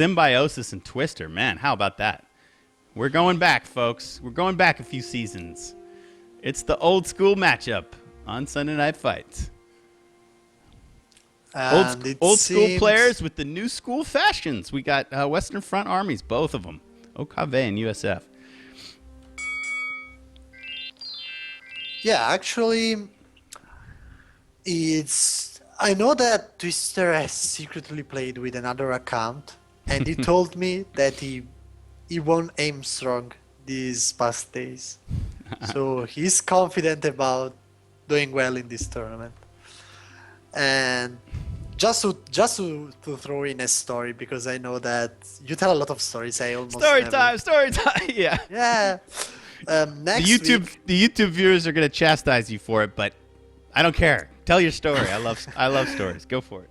Symbiosis and Twister. Man, how about that? We're going back, folks. We're going back a few seasons. It's the old school matchup on Sunday Night Fights. Old school players with the new school fashions. We got Western Front armies, both of them. OKV and USF. Yeah, actually, I know that Twister has secretly played with another account, and he told me that he won aim strong these past days. So he's confident about doing well in this tournament. And just to throw in a story, because I know that you tell a lot of stories. I almost story never. time. Yeah. Yeah. Next the YouTube viewers are gonna chastise you for it, but I don't care. Tell your story. I love stories. Go for it.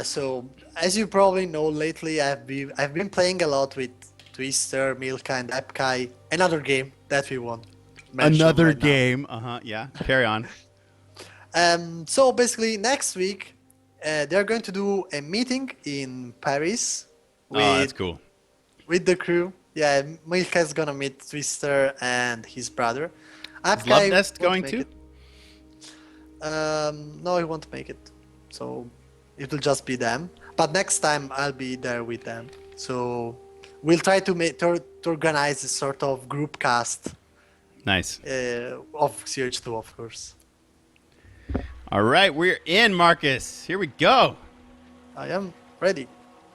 So as you probably know, lately I've been playing a lot with Twister, Milka, and Epkai. Another game that we won. Another right game. Yeah. Carry on. So basically, next week they're going to do a meeting in Paris. That's cool. With the crew. Yeah, Milka's gonna meet Twister and his brother. Is Love Nest going to? No, he won't make it. So it will just be them. But next time I'll be there with them. So we'll try to organize a sort of group cast. Nice. Of CH2, of course. All right, we're in, Marcus. Here we go. I am ready.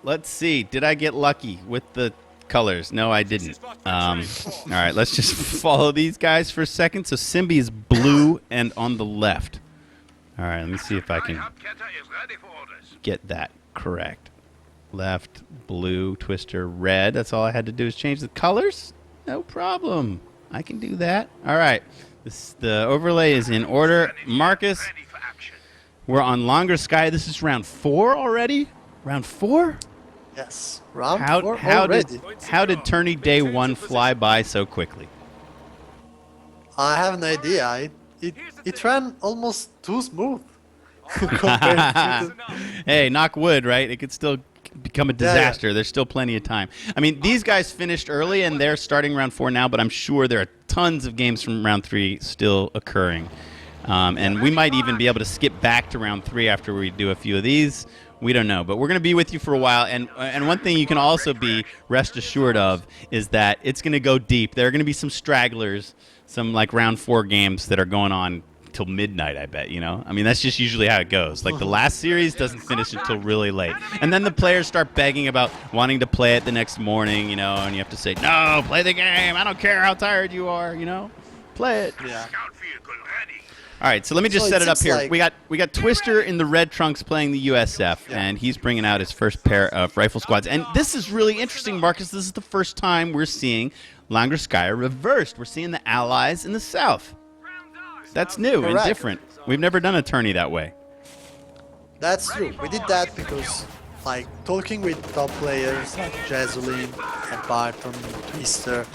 Let's see. Did I get lucky with the colors? No, I didn't. All right, let's just follow these guys for a second. So Symbi is blue and on the left. All right, let me see if I can get that correct. Left, blue, Twister, red. That's all I had to do is change the colors. No problem. I can do that. All right. The overlay is in order. Marcus, we're on Longer Sky. This is round 4 already? Round 4? Yes. Round 4 already. already. How did tourney day 1 fly by so quickly? I have no idea. It ran almost too smooth. Compared to Hey, knock wood, right? It could still become a disaster. There's still plenty of time. I mean, these guys finished early, and they're starting round 4 now, but I'm sure there are tons of games from round 3 still occurring. And we might even be able to skip back to round 3 after we do a few of these. We don't know, but we're going to be with you for a while. And one thing you can also be rest assured of is that it's going to go deep. There are going to be some stragglers, some like round 4 games that are going on till midnight, I bet, you know? I mean, that's just usually how it goes. Like the last series doesn't finish until really late. And then the players start begging about wanting to play it the next morning, you know, and you have to say, no, play the game. I don't care how tired you are, you know? Play it. Yeah. All right, so let me just set it up here. Like we got Twister in the red trunks playing the USF, and he's bringing out his first pair of rifle squads. And this is really interesting, Marcus. This is the first time we're seeing Langerskaya reversed. We're seeing the Allies in the south. That's new and different. We've never done a tourney that way. That's true. We did that because, like, talking with top players like Jazzolin and Barton, Twister,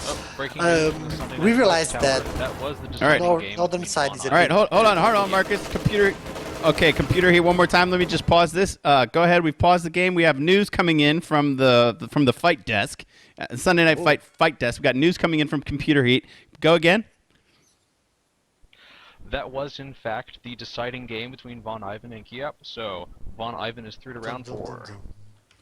we realized that northern side is a All right, hold on, Marcus. Computer here one more time. Let me just pause this. Go ahead. We've paused the game. We have news coming in from the fight desk, Sunday Night Fight desk. We got news coming in from Computer Heat. Go again. That was, in fact, the deciding game between Von Ivan and Kiap, so Von Ivan is through to round 4.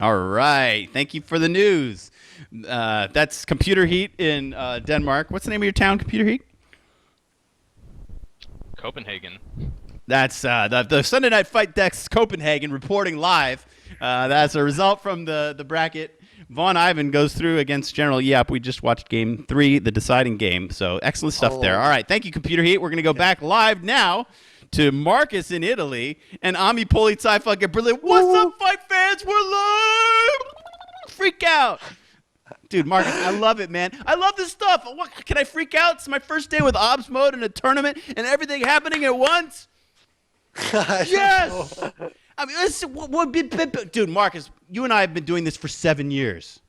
All right. Thank you for the news. That's Computer Heat in Denmark. What's the name of your town, Computer Heat? Copenhagen. That's the Sunday Night Fight Desk Copenhagen reporting live. That's a result from the bracket. Von Ivan goes through against General Yep. We just watched game 3, the deciding game. So excellent stuff there. All right. Thank you, Computer Heat. We're going to go back live now to Marcus in Italy and Ami Polizei fucking Berlin. What's up, fight fans? We're live! Freak out. Dude, Marcus, I love it, man. I love this stuff. What, can I freak out? It's my first day with Obs mode in a tournament and everything happening at once. Yes! I mean, listen, dude, Marcus, you and I have been doing this for 7 years.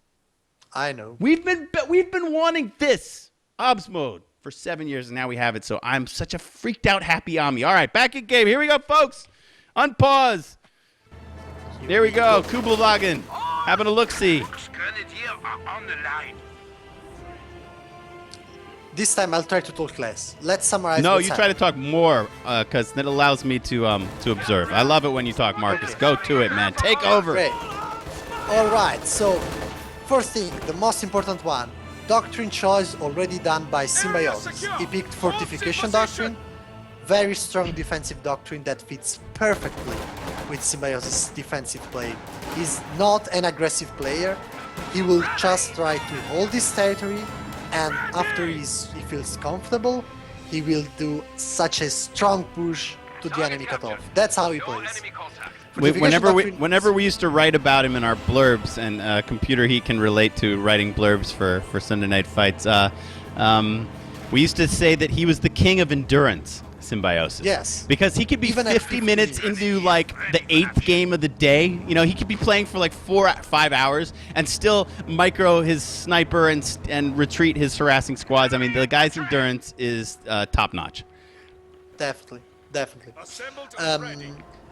I know. We've been wanting this Obs mode for 7 years, and now we have it. So I'm such a freaked out, happy Ami. All right, back in game. Here we go, folks. Unpause. There we go. Kubelwagen Having a look-see. Grenadier are on the line. This time I'll try to talk less. Let's summarize. No, what's you try to talk more, because that allows me to observe. I love it when you talk, Marcus. Okay. Go to it, man. Take over. Great. All right. So, first thing, the most important one, doctrine choice already done by Symbiosis. He picked Fortification Doctrine, very strong defensive doctrine that fits perfectly with Symbiosis' defensive play. He's not an aggressive player. He will just try to hold this territory, and after he feels comfortable, he will do such a strong push to the enemy cutoff. That's how he plays. Whenever we used to write about him in our blurbs, and Computer Heat can relate to writing blurbs for Sunday Night Fights, we used to say that he was the king of endurance, Symbiosis. Yes. Because he could be Even at 50 minutes into like the 8th game of the day. You know, he could be playing for like 5 hours and still micro his sniper and retreat his harassing squads. I mean, the guy's endurance is top notch. Definitely.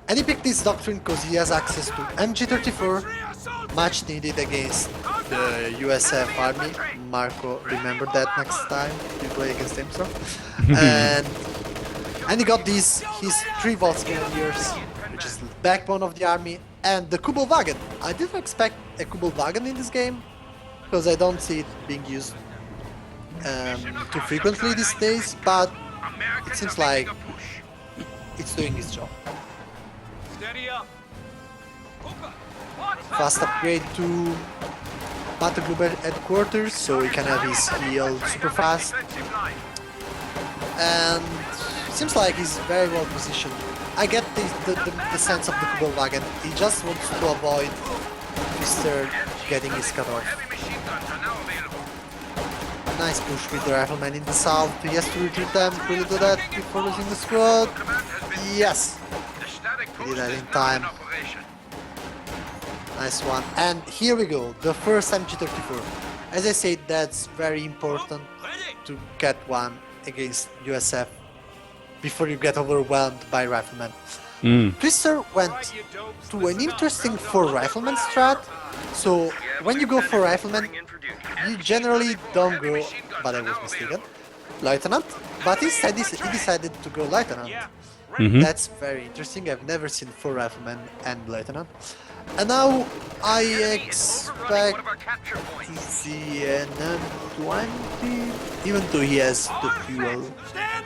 And he picked this doctrine because he has access to MG34, much needed against the USF army. Marco, remember that next time you play against him, so. And he got his 3 Volts Grenadiers, which is the backbone of the army, and the Kubelwagen. I didn't expect a Kubelwagen in this game, because I don't see it being used too frequently these days, but it seems like it's doing its job. Fast upgrade to Panther Global Headquarters, so he can have his heal super fast. And seems like he's very well positioned. I get the sense of the Kubelwagen. He just wants to avoid Mr. getting his cut off. Nice push with the rifleman in the south. He has to retreat them. Will he do that before losing the squad? Yes! He did that in time. Nice one. And here we go, the first MG34. As I said, that's very important to get one against USF before you get overwhelmed by riflemen. Twister went to an interesting 4 rifleman strat. So when you go for rifleman, you generally don't go, but I was mistaken, lieutenant. But instead he decided to go lieutenant. That's very interesting. I've never seen 4 riflemen and lieutenant. And now I expect to see an M20, even though he has the fuel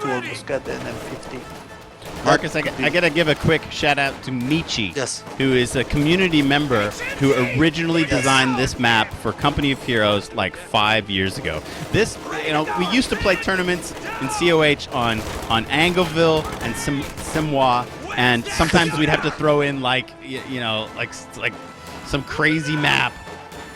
to almost get an M50. Marcus, I gotta give a quick shout out to Michi, Yes. who is a community member who originally designed this map for Company of Heroes like 5 years ago. This, you know, we used to play tournaments in COH on Angleville and Simois, and sometimes we'd have to throw in like like some crazy map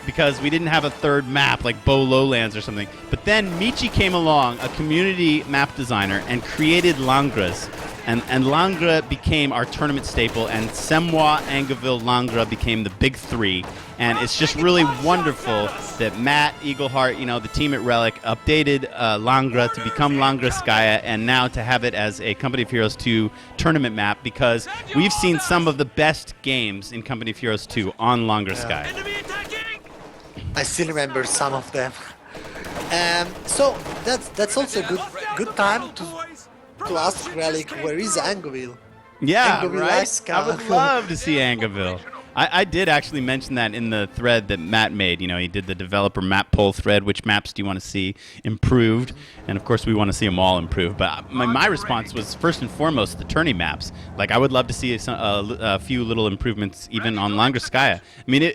because we didn't have a third map like Bow Lowlands or something. But then Michi came along, a community map designer, and created Langres. And Langres became our tournament staple, and Simois, Angleville, Langres became the big 3. And it's just really wonderful that Matt, Eagleheart, you know, the team at Relic, updated Langres to become Langreskaia, and now to have it as a Company of Heroes 2 tournament map, because we've seen some of the best games in Company of Heroes 2 on Langreskaia. I still remember some of them. So that's also a good time to ask Relic, where is Angleville? Yeah, Angleville right? Iska. I would love to see Angleville. I did actually mention that in the thread that Matt made. You know, he did the developer map poll thread. Which maps do you want to see improved? And of course, we want to see them all improved. But my response was first and foremost the tourney maps. Like, I would love to see a few little improvements even on Langreskaia. I mean,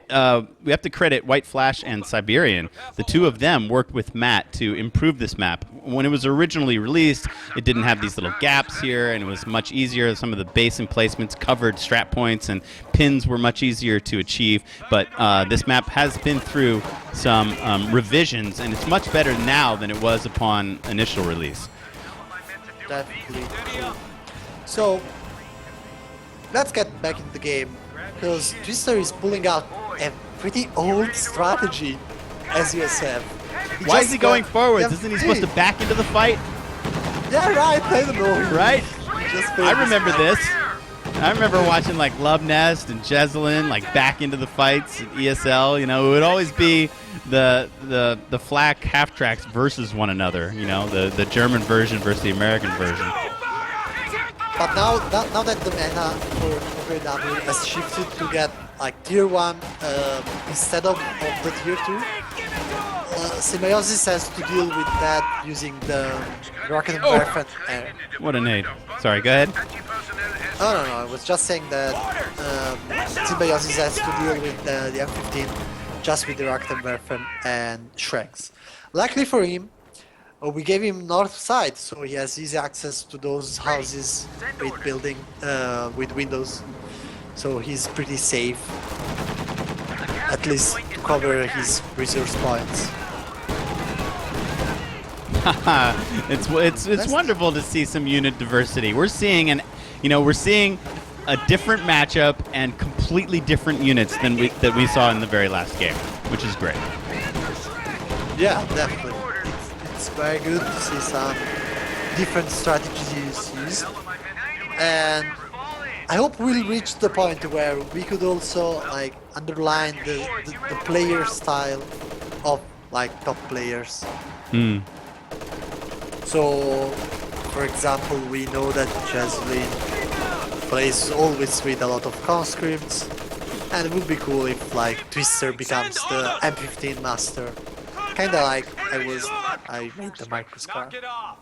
we have to credit White Flash and Siberian. The 2 of them worked with Matt to improve this map. When it was originally released, it didn't have these little gaps here, and it was much easier. Some of the base emplacements covered strat points, and pins were much easier to achieve. But this map has been through some revisions, and it's much better now than it was upon initial release. Definitely. So let's get back into the game, because Twister is pulling out a pretty old strategy as USF. Why is he going forwards? Isn't he supposed to back into the fight? Yeah, right. I don't know. Right? Just I remember this. I remember watching like Love Nest and Jezelin like back into the fights at ESL. You know, it would always be the flak half tracks versus one another. You know, the German version versus the American version. But now that the meta for W has shifted to get like tier 1 instead of the tier 2, Symbiosis has to deal with that using the rocket and perfect air. What a nade. Sorry, go ahead. Oh, no, I was just saying that Symbiosis has to deal with the M15 just with the rocket and perfect and Shreks. Luckily for him, we gave him north side, so he has easy access to those houses with building with windows. So he's pretty safe, at least to cover his resource points. it's wonderful to see some unit diversity. We're seeing a different matchup and completely different units than that we saw in the very last game, which is great. Yeah, definitely. It's very good to see some different strategies used, and I hope we'll reach the point where we could also like underline the player style of like top players. So, for example, we know that Jezelin plays always with a lot of conscripts, and it would be cool if like Twister becomes the M15 master. Kinda like I made the Marcus card,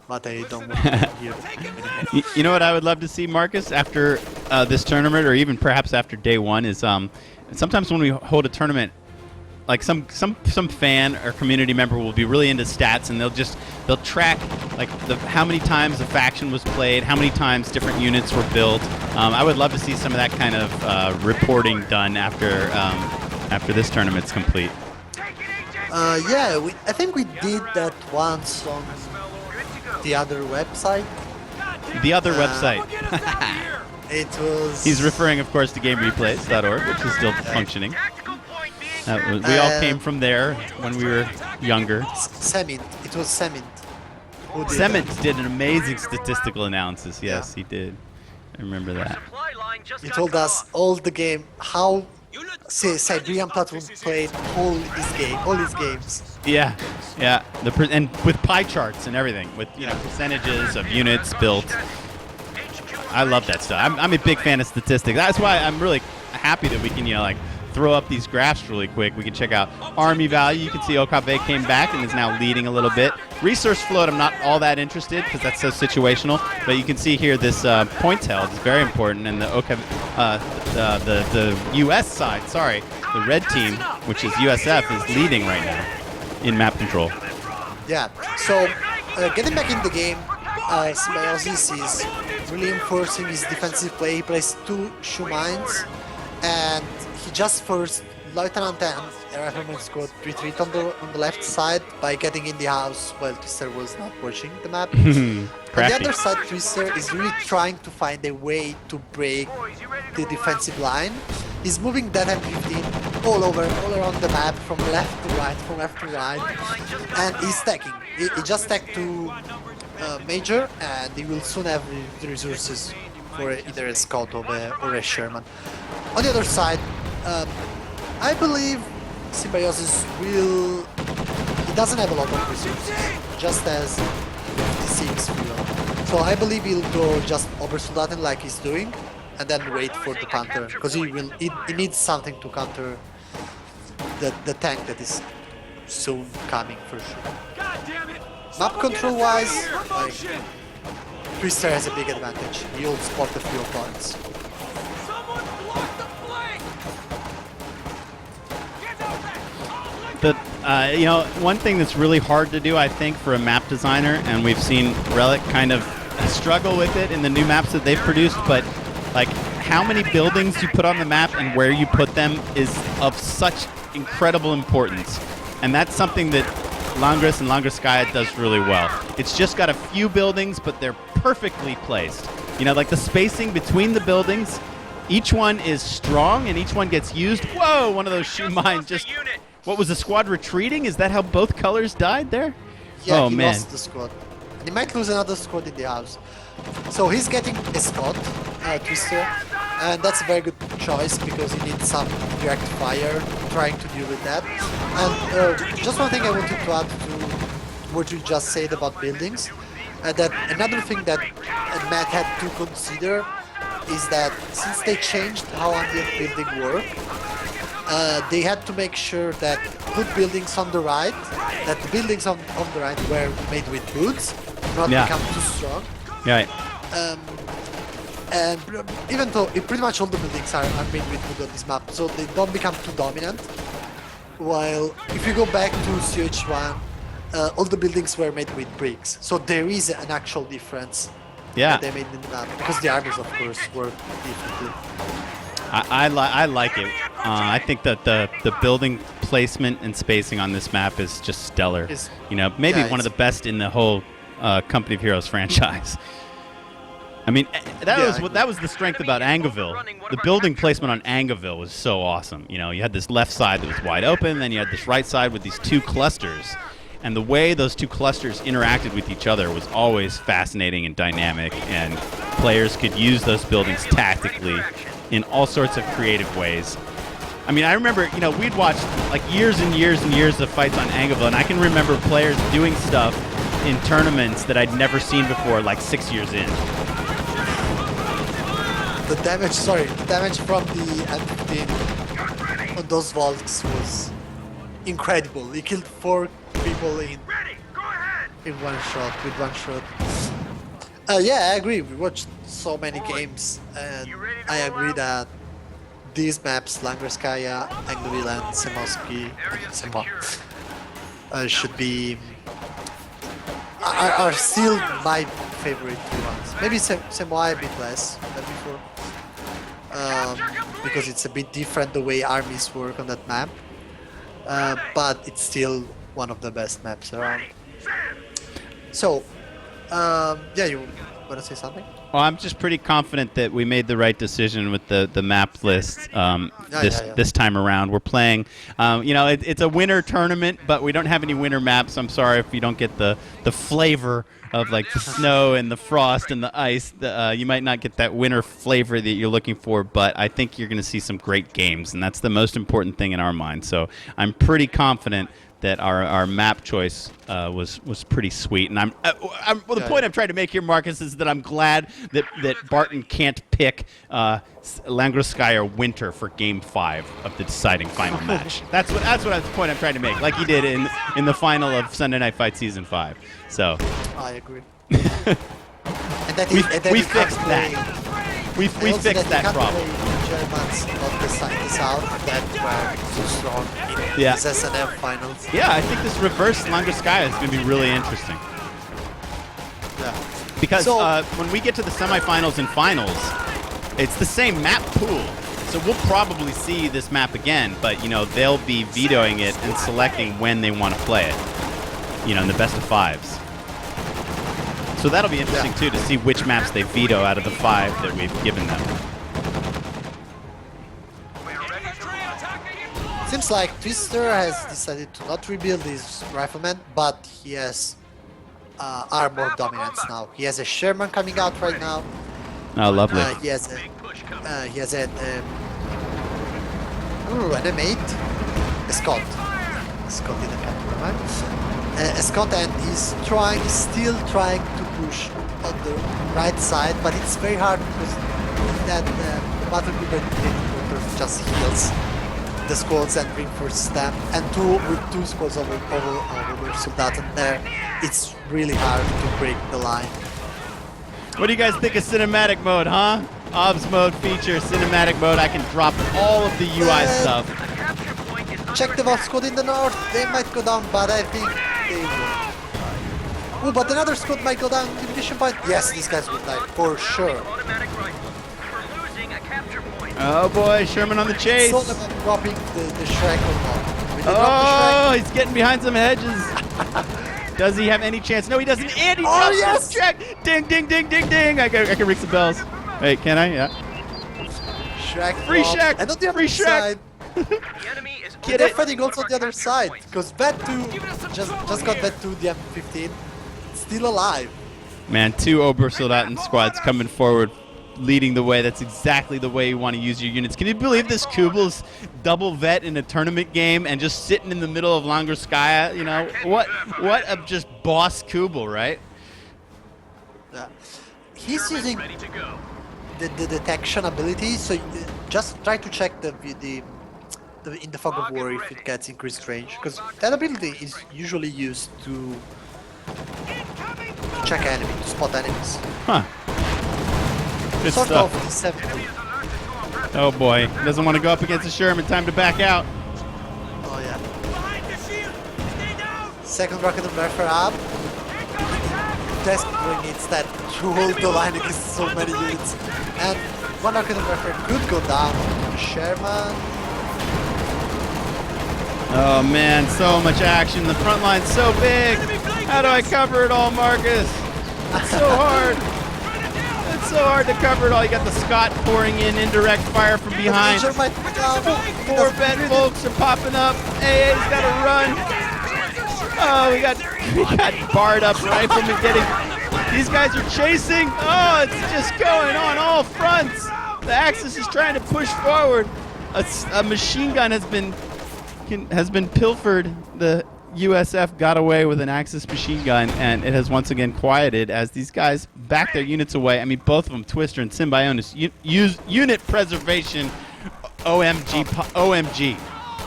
but I don't want to hear it. You know what I would love to see, Marcus, after this tournament, or even perhaps after day one, is sometimes when we hold a tournament, like some fan or community member will be really into stats, and they'll track like how many times the faction was played, how many times different units were built. I would love to see some of that kind of reporting done after this tournament's complete. Yeah, I think we did that once on the other website. The other website. It was... He's referring, of course, to GameReplays.org, which is still functioning. We all came from there when we were younger. Semint. It was Semint. Semint did an amazing statistical analysis. Yes, he did. I remember that. He told us all the game, how Siberian Platoon played all his games. Yeah. And with pie charts and everything, with percentages of units built. I love that stuff. I'm a big fan of statistics. That's why I'm really happy that we can throw up these graphs really quick. We can check out army value. You can see OKV came back and is now leading a little bit. Resource float, I'm not all that interested because that's so situational. But you can see here this points held is very important, and the the U.S. side, the red team, which is USF, is leading right now in map control. Yeah. So getting back in the game, Symbiosis is really enforcing his defensive play. He plays 2 shoe mines, and he just forced Lieutenant and Rifleman Squad retreat on the left side by getting in the house while Twister was not watching the map. On the other side, Twister is really trying to find a way to break the defensive line. He's moving that M15 all around the map, from left to right, and he's stacking. He just stacked to Major, and he will soon have the resources for either a Scout or a Sherman. On the other side, I believe Symbiosis he doesn't have a lot of resources, just as 56 will. So I believe he'll go just over Soldaten like he's doing, and then wait for the Panther, because he needs something to counter the tank that is soon coming for sure. Map control wise, Twister has a big advantage. He'll spot the few points. But one thing that's really hard to do, I think, for a map designer, and we've seen Relic kind of struggle with it in the new maps that they've produced, but how many buildings you put on the map and where you put them is of such incredible importance. And that's something that Langris and Langraskaya does really well. It's just got a few buildings, but they're perfectly placed. The spacing between the buildings, each one is strong and each one gets used. Whoa, one of those shoe mines just... What was the squad retreating? Is that how both colors died there? Yeah, he lost the squad. And he might lose another squad in the house. So he's getting a spot, Twister, And that's a very good choice because you need some direct fire trying to deal with that. And just one thing I wanted to add to what you just said about buildings, that another thing that Matt had to consider is that since they changed how ambient building work, they had to make sure that good buildings on the right, that the buildings on the right were made with woods, not become too strong. Right. And even though pretty much all the buildings are made with wood on this map, so they don't become too dominant. While if you go back to CH1, all the buildings were made with bricks, so there is an actual difference. Yeah. That they made in the map because the armies, of course, work differently. I like it. I think that the building placement and spacing on this map is just stellar. You know, maybe one of the best in the whole Company of Heroes franchise. I mean, that was the strength about Angeville. The building placement on Angeville was so awesome. You know, you had this left side that was wide open, then you had this right side with these two clusters. And the way those two clusters interacted with each other was always fascinating and dynamic, and players could use those buildings tactically in all sorts of creative ways. I mean, I remember, you know, we'd watched like years and years and years of fights on Angeville, and I can remember players doing stuff in tournaments that I'd never seen before, like 6 years in. The damage from the M15 on those vaults was incredible. He killed 4 people in one shot, with one shot. Yeah, I agree. We watched so many games, and I agree that these maps, Langreskaya, Angeville, and should be are still my favorite ones. Maybe Semoy a bit less than before, because it's a bit different the way armies work on that map. But it's still one of the best maps around. So, yeah, you want to say something? Well, I'm just pretty confident that we made the right decision with the map list this time around. We're playing, you know, it's a winter tournament, but we don't have any winter maps. I'm sorry if you don't get the flavor of like the snow and the frost and the ice. You might not get that winter flavor that you're looking for, but I think you're going to see some great games, and that's the most important thing in our mind. So I'm pretty confident that our map choice was pretty sweet, and the point I'm trying to make here, Marcus, is that I'm glad that Barton can't pick Langreskaya Winter for Game 5 of the deciding final match. That's the point I'm trying to make, like he did in the final of Sunday Night Fight Season 5. So I agree. we fixed that. We fixed that problem. Germans on the south that were so strong in these SNF finals. Yeah, I think this reverse Langreskaya is going to be really interesting. Yeah. Because when we get to the semifinals and finals, it's the same map pool. So we'll probably see this map again, but, you know, they'll be vetoing it and selecting when they want to play it, you know, in the best of 5s. So that'll be interesting, too, to see which maps they veto out of the 5 that we've given them. Seems like Twister has decided to not rebuild his rifleman, but he has armor dominance now. He has a Sherman coming out right now. Oh, lovely. He has an M8, a Scott. Scott didn't come, right? A Scott, and he's still trying to push on the right side, but it's very hard because that battle group just heals the squads and reinforces them, and with two squads over Soldaten there, it's really hard to break the line. What do you guys think of cinematic mode, huh? OBS mode feature, cinematic mode. I can drop all of the UI stuff. Check the Wolf squad in the north. They might go down, but I think they will. Oh, but another squad might go down in the mission point. Yes, these guys will die for sure. Oh boy, Sherman on the chase. It's all about dropping the Shrek or not. Oh, he's getting behind some hedges. Does he have any chance? No, he doesn't. And he drops the Shrek. Ding, ding, ding, ding, ding. I can ring some bells. Wait, can I? Yeah. Shrek. Free Shrek. And on the other side. They're fighting also on the other side, because Vet2 just got Vet2, the M15, still alive. Man, 2 Obersoldaten squads coming forward, leading the way. That's exactly the way you want to use your units. Can you believe this Kubl's double vet in a tournament game and just sitting in the middle of Langerskaya? You know, what a just boss Kubel, right? He's using the detection ability, so just try to check the in the fog of war if it gets increased range, because that ability is usually used to check enemy, to spot enemies. Huh. Good Sort stuff. of deceptive. Oh boy, doesn't want to go up against the Sherman. Time to back out. Oh yeah. Second rocket and Merfer up. Desperately needs that to hold the line against so many units. And one rocket and Merfer could go down on Sherman. Oh man, so much action. The front line's so big. How do I cover it all, Marcus? It's so hard. It's so hard to cover it all. You got the Scott pouring in indirect fire from behind. Major might be down. More vet folks are popping up. AA's got to run. Oh, we got barred up riflemen getting. These guys are chasing. Oh, it's just going on all fronts. The Axis is trying to push forward. A machine gun has been pilfered. The USF got away with an Axis machine gun, and it has once again quieted as these guys back their units away. I mean, both of them, Twister and Symbiosis, use unit preservation. OMG.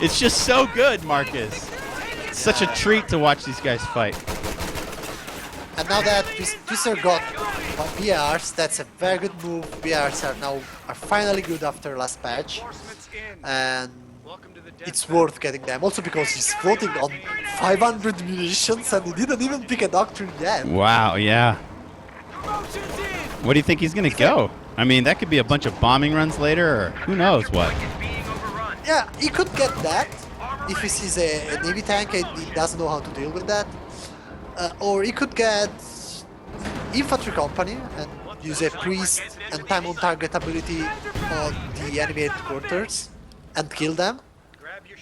It's just so good, Marcus. It's such a treat to watch these guys fight. And now that Twister got BRs, that's a very good move. BRs are finally good after last patch, and it's worth getting them. Also because he's floating on 500 munitions and he didn't even pick a doctrine yet. Wow, yeah. What do you think he's gonna go? I mean, that could be a bunch of bombing runs later, or who knows what. Yeah, he could get that if he sees a Navy tank and he doesn't know how to deal with that. Or he could get infantry company and use a priest and time on target ability on the enemy headquarters and kill them.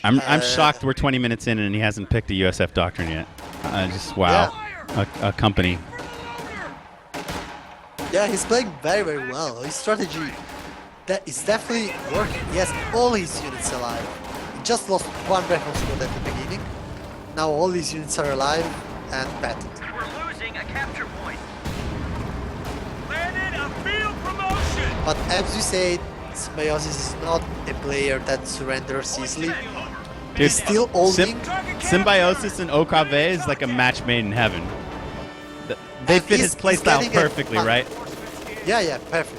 I'm shocked we're 20 minutes in and he hasn't picked a USF doctrine yet. Just wow, a company. Yeah, he's playing very, very well. His strategy that is definitely working. He has all his units alive. He just lost one rifle squad at the beginning. Now all his units are alive and batted. We're losing a capture point. Landed a field promotion. But as you said, Symbiosis is not a player that surrenders easily. Dude, He's still holding. Symbiosis and Okave is like a match made in heaven. They And fit his playstyle getting a perfectly, Panther. right? Yeah, perfect.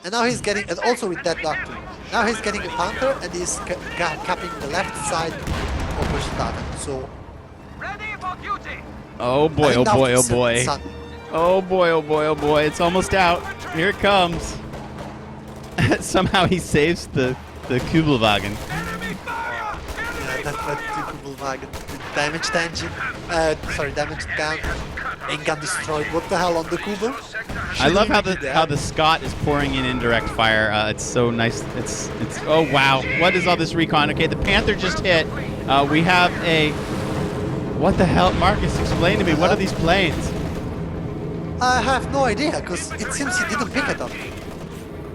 And now he's getting, and also with that doctrine, now he's getting a Panther and he's capping the left side opposite target. So, Ready for duty. Oh boy, and oh now boy, oh it's boy. Sun. Oh boy, oh boy, oh boy. It's almost out. Here it comes. Somehow he saves the Kubelwagen. Yeah, that went to Kubelwagen. Damaged engine. Sorry, damaged gun. Gun destroyed. What the hell on the Kubel? I love how the Scott is pouring in indirect fire. It's so nice. It's oh wow. What is all this recon? Okay, the Panther just hit. We have a what the hell? Marcus, explain to me. What are these planes? I have no idea, because it seems he didn't pick it up.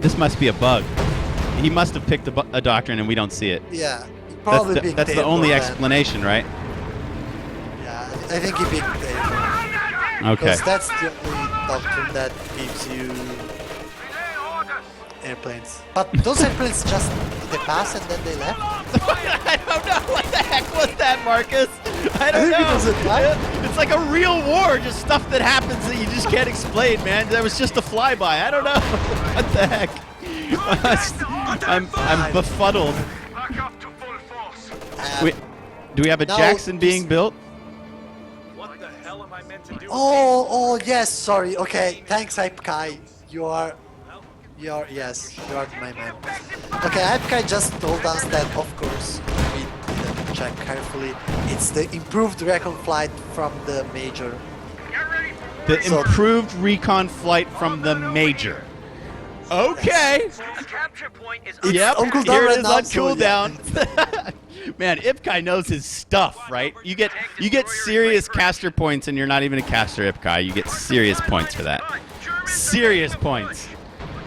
This must be a bug. He must have picked a doctrine and we don't see it. Yeah, he probably picked That's the Taylor only then. explanation, right? Yeah, I think he picked Taylor. Okay. Because that's the only doctrine that gives you airplanes. But those airplanes just, they pass and then they left? I don't know. What the heck was that, Marcus? I don't think it know. was a fly- It's like a real war, just stuff that happens that you just can't explain, man. That was just a flyby. I don't know. What the heck? I'm befuddled. Back up to full force. Do we have a Now, Jackson being built? What the hell am I meant to do? Oh, yes, sorry. Okay, thanks, Hype Kai. You are my man. Okay, Hype Kai just told us that, of course, we didn't check carefully. It's the improved recon flight from the Major. Get ready for The So- improved recon flight from the Major. Okay. a capture point is It's Yep. on cooldown Here right it is now, on so cooldown. Man, Ipkai knows his stuff, right? You get serious caster points, and you're not even a caster, Ipkai. You get serious points for that. Serious points.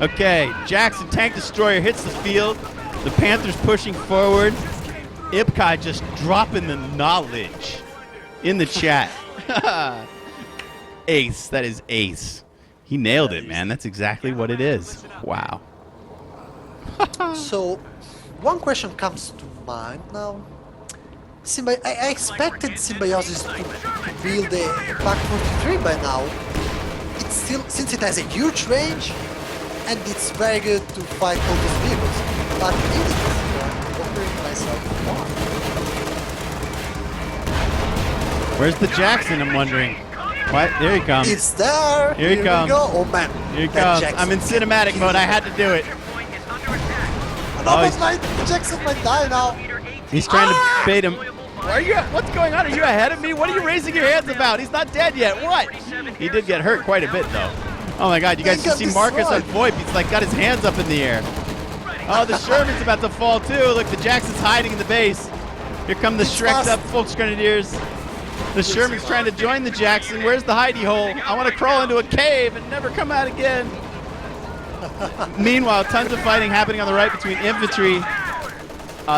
Okay, Jackson Tank Destroyer hits the field. The Panthers pushing forward. Ipkai just dropping the knowledge in the chat. Ace, that is ace. He nailed it, man. That's exactly what it is. Wow. So, one question comes to mind now. I expected Symbiosis to build a Pack 43 by now. It's still, since it has a huge range, and it's very good to fight all those vehicles. But it didn't. I'm wondering myself why. Where's the Jackson, I'm wondering? What? There he comes. It's there! Here he comes. We go. Oh man. Here he that comes. Jackson I'm in cinematic mode. I had to do it. No, Oh, but my Jackson might die now. He's trying to bait him. Are you? What's going on? Are you ahead of me? What are you raising your hands about? He's not dead yet. What? He did get hurt quite a bit, though. Oh my God! You guys should see Marcus on VoIP. He's like got his hands up in the air. Oh, the Sherman's about to fall too. Look, the Jackson's hiding in the base. Here come the Shrek'd up Volksgrenadiers. The Sherman's trying to join the Jackson. Where's the hidey hole? I want to crawl into a cave and never come out again. Meanwhile, tons of fighting happening on the right between infantry.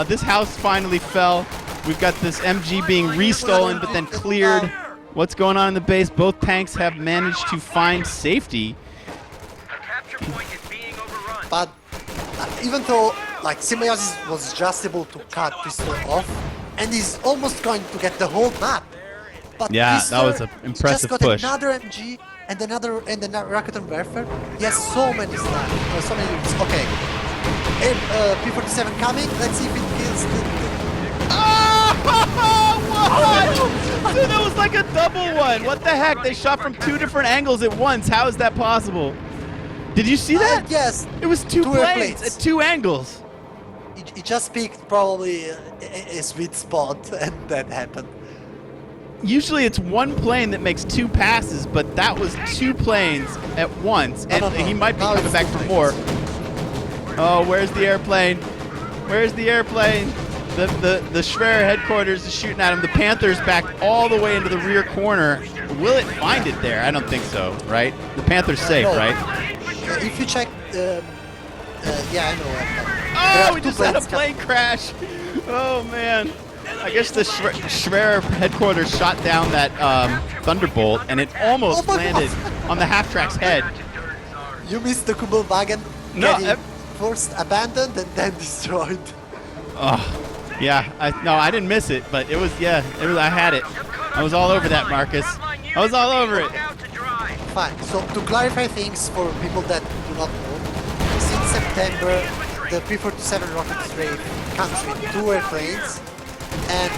This house finally fell. We've got this MG being restolen but then cleared. What's going on in the base? Both tanks have managed to find safety. But even though like Symbiosis was just able to cut Twister off, and he's almost going to get the whole map. But Yeah, Twister that was an impressive just got push. another MG and another rocket and warfare. He has so many snipers, so many units. Okay, P-47 coming. Let's see if it kills the What? Dude, that was like a double one. What the heck? They shot from two different angles at once. How is that possible? Did you see that? Yes. It was two planes airplanes. at two angles. He just picked probably a sweet spot, and that happened. Usually it's one plane that makes two passes, but that was two planes at once, and No. he might be Now coming it's back two for planes. more. Oh, where's the airplane? Where's the airplane? The Schwer headquarters is shooting at him. The Panther's back all the way into the rear corner. Will it find it there? I don't think so, right? The Panther's safe, No. right? If you check, yeah, I know. Oh, we just had a plane crash. Oh, man. I guess the Schwer headquarters shot down that Thunderbolt, and it almost landed on the half-track's head. You missed the Kugelwagen No, getting first abandoned and then destroyed. Oh, yeah. I didn't miss it, but it was, I had it. I was all over that, Marcus. I was all over it. Fine. So to clarify things for people that do not know, since September, the P-47 rocket strafe comes with two airplanes, and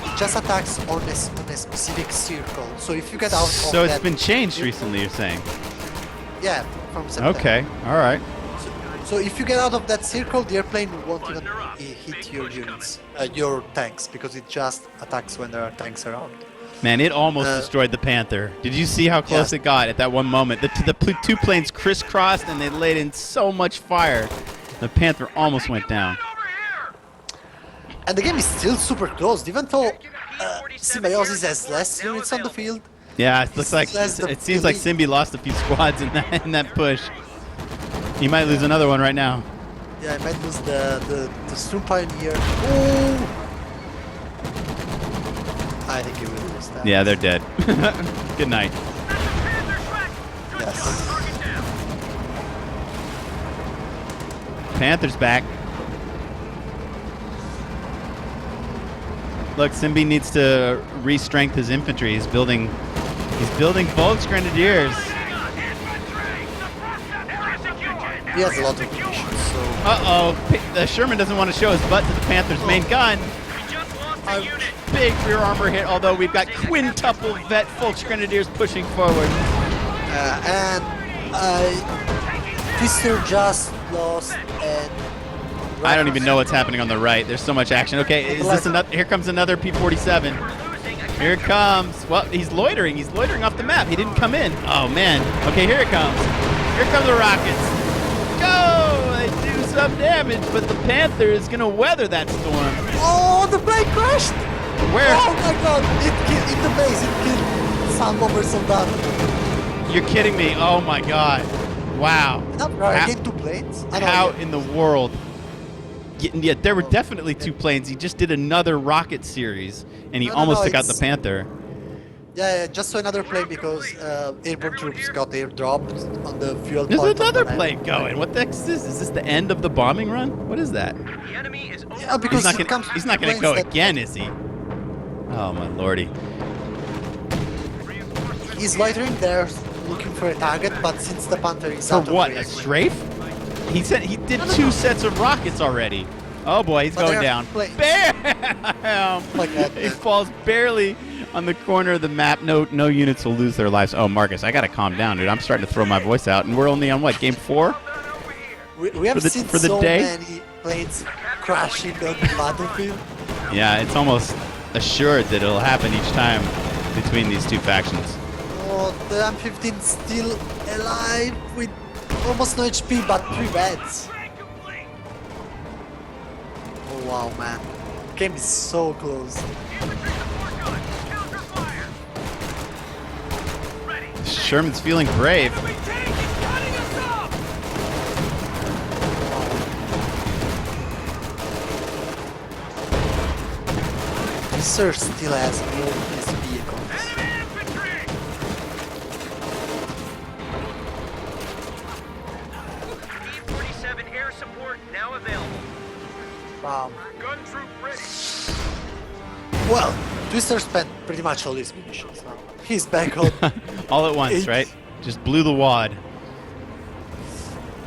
it just attacks on a specific circle. So if you get out of So it's that been changed circle- recently, you're saying? Yeah, from September. Okay, all right. So if you get out of that circle, the airplane won't even hit your units, your tanks, because it just attacks when there are tanks around. Man, it almost destroyed the Panther. Did you see how close Yes. it got at that one moment? The two planes crisscrossed and they laid in so much fire. The Panther almost went down. And the game is still super close, even though Symbiosis has less units on the field. Yeah, it looks like That's the it seems like elite. Symbi lost a few squads in that push. He might lose another one right now. Yeah, I might lose the Storm Pioneer. Oh! I think he will lose that. Yeah, they're dead. Good night. Yes. Panther's back. Look, Symbi needs to re-strength his infantry. He's building Volksgrenadiers. He has a lot of munitions, so... Uh-oh. The Sherman doesn't want to show his butt to the Panther's main gun. Big rear armor hit, although we've got quintuple vet Volksgrenadiers pushing forward. And Twister just lost and... I don't even know what's happening on the right. There's so much action. Okay, is this another? Here comes another P-47. Here it comes. Well, he's loitering. He's loitering off the map. He didn't come in. Oh, man. Okay, here it comes. Here come the rockets. Go! They do some damage, but the Panther is going to weather that storm. Oh, the plane crashed! Where? Oh my god! It killed, in the base, it killed some of our soldados. You're kidding me. Oh my god. Wow. Now, are How- again 2 planes? I know, How yeah. in the world? Yeah, there were definitely 2 planes. He just did another rocket series, and he No, almost took out it's- the Panther. Yeah, just so another plane because airborne troops got airdropped on the fuel There's point of another the map. plane going. What the heck is this? Is this the end of the bombing run? What is that? The enemy is over. Yeah, because He's it comes not gonna planes go that- again, is he? Oh my lordy. He's loitering there looking for a target, but since the Panther is For out what? of A range, strafe? He said he did 2 sets of rockets already. Oh boy, he's But going they're down. planes. Bam! my God, He man. falls barely on the corner of the map. No units will lose their lives. Oh, Marcus, I gotta calm down, dude. I'm starting to throw my voice out, and we're only on what, game 4? we have for the- seen for the so day? many planes crashing on the battlefield. Yeah, it's almost assured that it'll happen each time between these 2 factions. Oh, the M15 still alive with almost no HP, but 3 beds. Oh wow, man. Game is so close. Sherman's feeling brave. Sir still has all his vehicles. T-47 air support now available. Wow. Gun troop ready. Well, Twister spent pretty much all his munitions now. He's back on. All at once, Eight. right? Just blew the wad.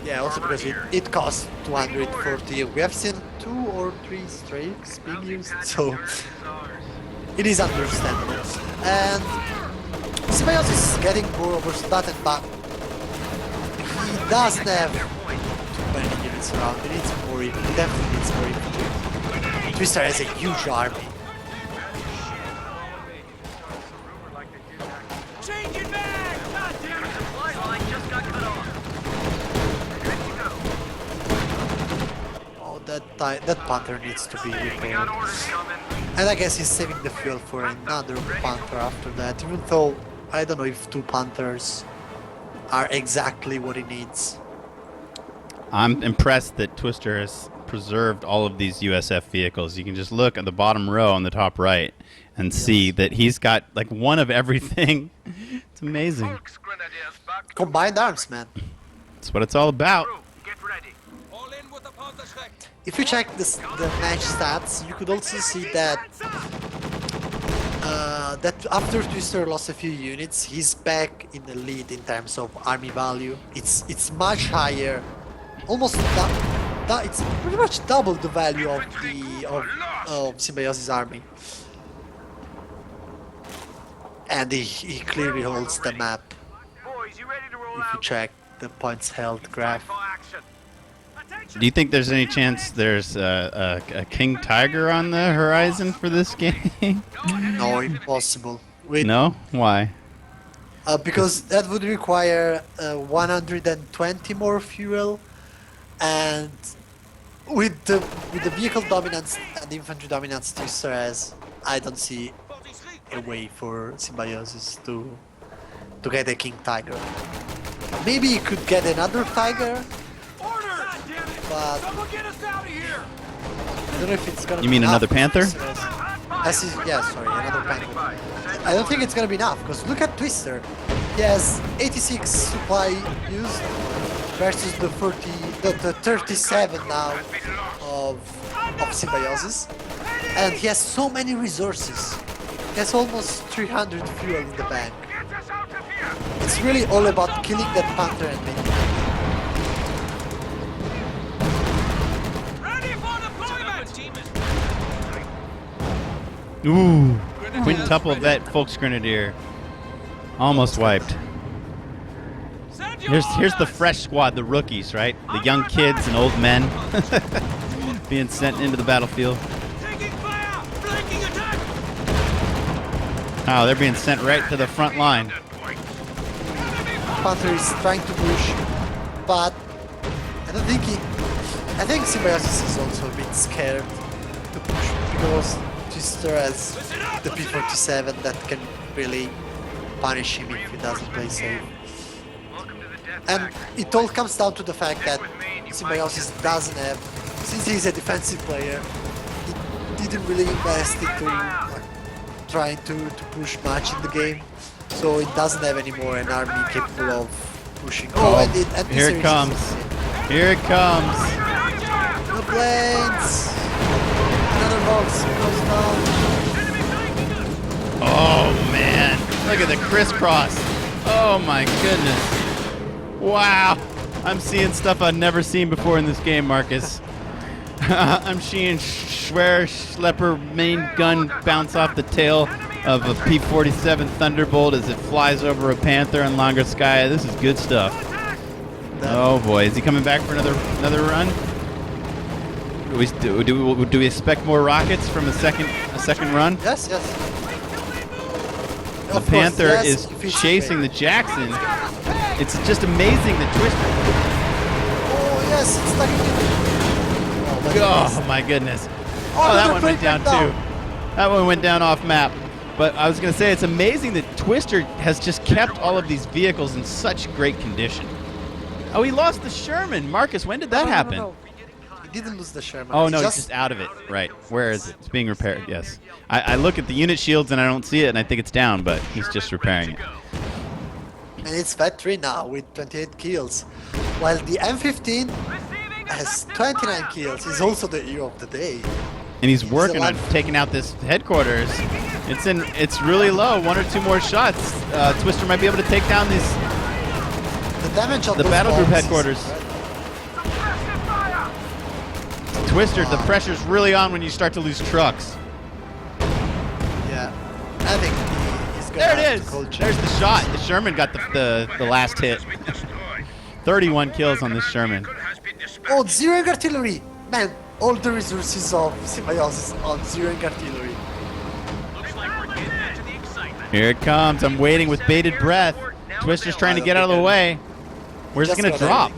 Yeah, also because it costs 240. We have seen 2 or 3 strikes being used, so it is understandable. And Symbiosis is getting more overstated, but he doesn't have too many units around. He needs more. He definitely needs more infantry. Twister has a huge army. Changing back! God damn it! Supply line just got cut off. Good to go. Oh, that Panther needs to be We repaired. got orders coming. And I guess he's saving the fuel for another Panther after that, even though I don't know if 2 Panthers are exactly what he needs. I'm impressed that Twister has preserved all of these USF vehicles. You can just look at the bottom row on the top right and see that he's got like one of everything. It's amazing. Folks, Grenadiers, back to Combined arms, man. That's what it's all about. crew. Get ready. All in with the Panther strike. If you check the match stats, you could also see that that after Twister lost a few units, he's back in the lead in terms of army value. It's much higher, almost it's pretty much double the value of the of Symbiosis army. And he clearly holds the map. Boys, you ready to roll If you out? check the points held graph. For action. Attention. Do you think there's any chance there's a King Tiger on the horizon for this game? No, impossible. With, No? Why? because that would require 120 more fuel, and with the vehicle dominance and infantry dominance Twister has, I don't see a way for Symbiosis to get a King Tiger. Maybe he could get another Tiger, Order! but Someone get us out of here! I don't know if it's gonna. You be mean enough another for Panther? Twister. Yeah, sorry, another Panther. I don't think it's gonna be enough, because look at Twister. He has 86 supply used versus the 37 now of Symbiosis, and he has so many resources. He has almost 300 fuel in the bank. Get us out of here! It's really all about killing that Panther and making. Ready for deployment! Ooh. Quintuple vet Volksgrenadier. Almost wiped. Send your Here's the orders! fresh squad, the rookies, right? The young kids and old men being sent into the battlefield. Taking fire! Flanking attack! Oh, they're being sent right to the front line. Panther is trying to push, but I don't think I think Symbiosis is also a bit scared to push because Twister has the P-47 that can really punish him if he doesn't play safe. And it all comes down to the fact that Symbiosis doesn't have, since he's a defensive player, he didn't really invest into trying to push much in the game, so it doesn't have anymore an army capable of pushing. And here it comes. Here it comes. No blades. Another box goes down. Oh man, look at the crisscross. Oh my goodness. Wow, I'm seeing stuff I've never seen before in this game, Marcus. I'm seeing Schlepper main gun bounce off the tail of a P-47 Thunderbolt as it flies over a Panther in longer sky. This is good stuff. Oh boy, is he coming back for another run? Do we expect more rockets from a second run? Yes. The Panther is chasing the Jackson. It's just amazing the Twister. Oh yes, it's like. Oh my goodness. Oh, that one went down too. That one went down off map. But I was going to say, it's amazing that Twister has just kept all of these vehicles in such great condition. Oh, he lost the Sherman. Marcus, when did that happen? No. He didn't lose the Sherman. Oh, no, he's just out of it. Right. Where is it? It's being repaired, yes. I look at the unit shields and I don't see it, and I think it's down, but he's just repairing it. And it's Vet 3 now with 28 kills. While the M15 has 29 kills. He's also the hero of the day. And he's working on taking out this headquarters. It's really low. One or two more shots. Twister might be able to take down these the damage on the battle group headquarters. Twister, the pressure's really on when you start to lose trucks. Yeah, I think he's gonna. There it is. There's the shot. The Sherman got the last hit. 31 kills on this Sherman. Oh, zeroing artillery! Man, all the resources of Symbiosis on zeroing artillery. Here it comes. I'm waiting with bated breath. Twister's trying to get out of the way. Where's it going to drop?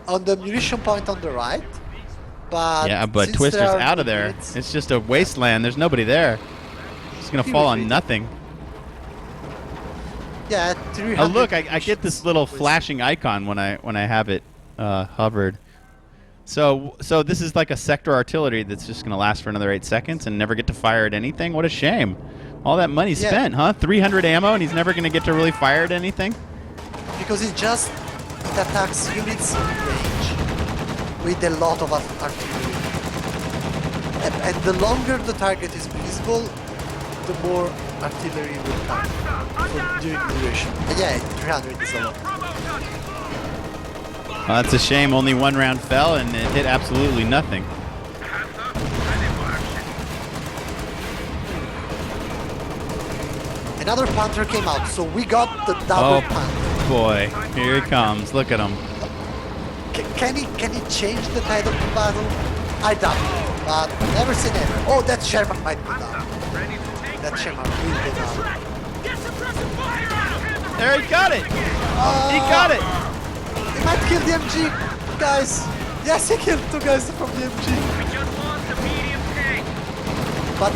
On the munition point on the right. But yeah, but Twister's out of there. It's just a wasteland. There's nobody there. It's going to fall on nothing. Yeah, oh look, I get this little flashing icon when I have it hovered. So this is like a sector artillery that's just going to last for another 8 seconds and never get to fire at anything. What a shame. All that money spent, huh? 300 ammo and he's never going to get to really fire at anything? Because it attacks units in range with a lot of artillery. And the longer the target is visible, the more artillery will come during duration. But yeah, 300 is a lot. Well, that's a shame. Only one round fell and it hit absolutely nothing. Another Panther came out, so we got the double Panther. Boy, here he comes. Look at him. Can he change the tide of the battle? I doubt it, but never say never. Oh, that Sherman might be down. That Sherman will be down. There, he got it. He got it. He might kill the MG, guys. Yes, he killed 2 guys from the MG. But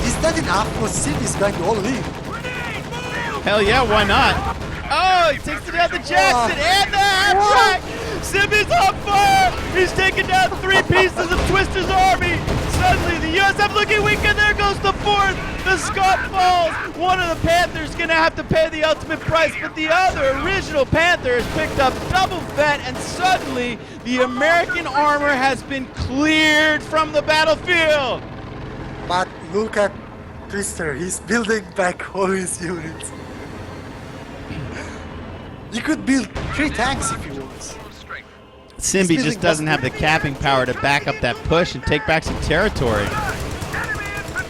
is that enough for Sim is going to all leave? Hell yeah, why not? Oh, he takes it down the Jackson and the half-track! Sim is on fire! He's taking down 3 pieces of Twister's army! Suddenly, the USF looking weak, and there goes the 4th! The Scott falls! One of the Panthers gonna have to pay the ultimate price, but the other original Panther has picked up double vet, and suddenly, the American armor has been cleared from the battlefield! But look at Twister, he's building back all his units. He could build 3 tanks if he wants. Symbi just doesn't have the capping power to back up that push and take back some territory.